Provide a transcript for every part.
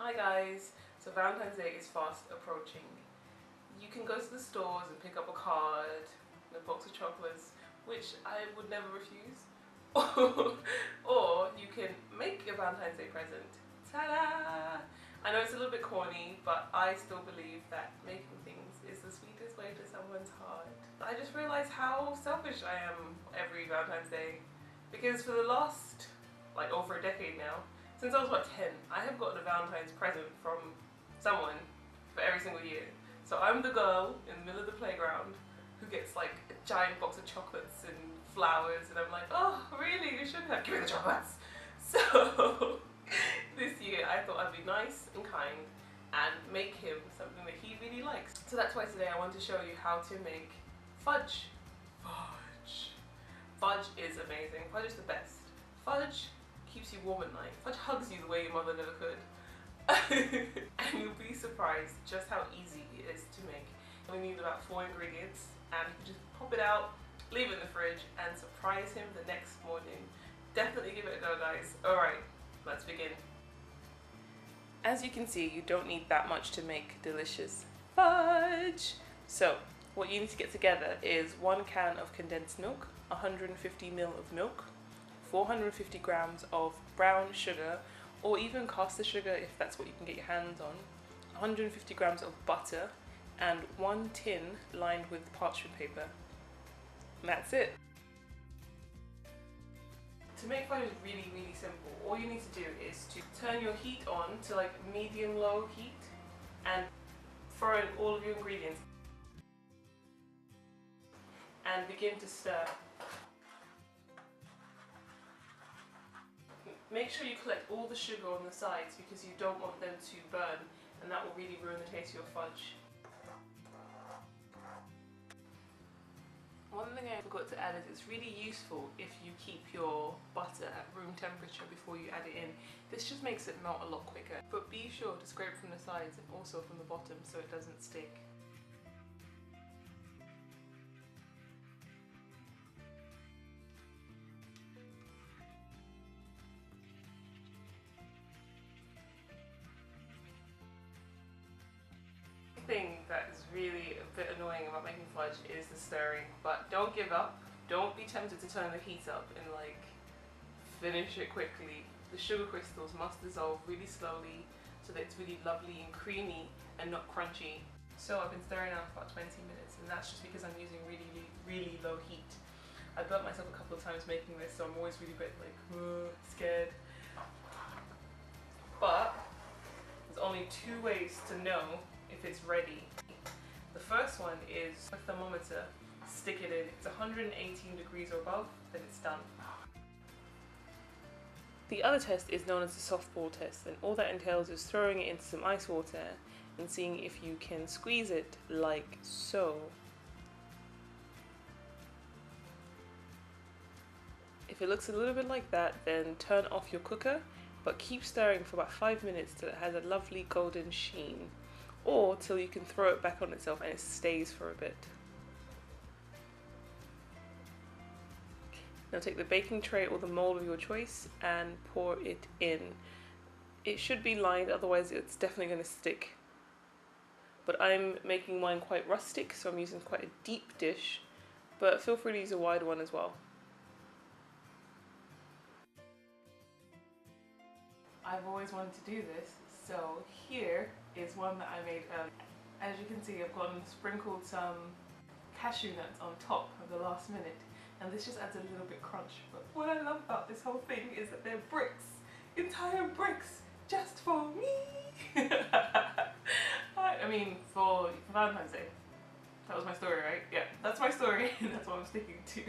Hi guys, so Valentine's Day is fast approaching. You can go to the stores and pick up a card and a box of chocolates, which I would never refuse. Or you can make your Valentine's Day present. Ta-da! I know it's a little bit corny, but I still believe that making things is the sweetest way to someone's heart. I just realized how selfish I am every Valentine's Day, because for the last over a decade now, since I was about 10, I have gotten a Valentine's present from someone for every single year. So I'm the girl in the middle of the playground who gets like a giant box of chocolates and flowers, and I'm like, oh really, you shouldn't have, give me the chocolates. So this year I thought I'd be nice and kind and make him something that he really likes. So that's why today I want to show you how to make fudge. Fudge is amazing. Fudge is the best. Fudge keeps you warm at night. Fudge hugs you the way your mother never could. And you'll be surprised just how easy it is to make. We need about 4 ingredients, and you can just pop it out, leave it in the fridge, and surprise him the next morning. Definitely give it a go, guys. Alright, let's begin. As you can see, you don't need that much to make delicious fudge. So, what you need to get together is 1 can of condensed milk, 150 ml of milk, 450 grams of brown sugar, or even caster sugar if that's what you can get your hands on, 150 grams of butter, and 1 tin lined with parchment paper. And that's it. To make fudge is really, really simple. All you need to do is to turn your heat on to medium-low heat and throw in all of your ingredients and begin to stir. Make sure you collect all the sugar on the sides because you don't want them to burn, and that will really ruin the taste of your fudge. One thing I forgot to add is it's really useful if you keep your butter at room temperature before you add it in. This just makes it melt a lot quicker. But be sure to scrape from the sides and also from the bottom so it doesn't stick. Thing that is really a bit annoying about making fudge is the stirring, but don't give up. Don't be tempted to turn the heat up and finish it quickly. The sugar crystals must dissolve really slowly so that it's really lovely and creamy and not crunchy. So I've been stirring now for about 20 minutes, and that's just because I'm using really, really low heat. I burnt myself a couple of times making this, so I'm always really a bit scared. But there's only 2 ways to know if it's ready. The first one is a thermometer. Stick it in. If it's 118 degrees or above, then it's done. The other test is known as the softball test, and all that entails is throwing it into some ice water and seeing if you can squeeze it like so. If it looks a little bit like that, then turn off your cooker, but keep stirring for about 5 minutes till it has a lovely golden sheen, or till you can throw it back on itself and it stays for a bit. Now take the baking tray or the mold of your choice and pour it in. It should be lined, otherwise it's definitely going to stick. But I'm making mine quite rustic, so I'm using quite a deep dish, but feel free to use a wide one as well. I've always wanted to do this, so here is one that I made earlier. As you can see, I've sprinkled some cashew nuts on top at the last minute, and this just adds a little bit crunch. But what I love about this whole thing is that they're bricks, entire bricks, just for me. I mean, for Valentine's Day. That was my story, right? Yeah, that's my story, and that's what I'm sticking to.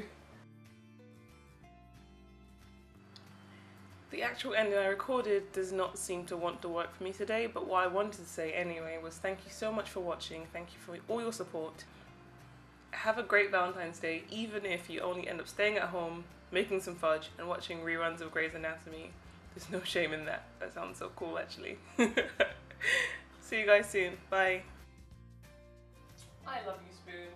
The actual ending I recorded does not seem to want to work for me today, but what I wanted to say anyway was thank you so much for watching, thank you for all your support. Have a great Valentine's Day, even if you only end up staying at home, making some fudge, and watching reruns of Grey's Anatomy. There's no shame in that. That sounds so cool, actually. See you guys soon. Bye. I love you, Spoon.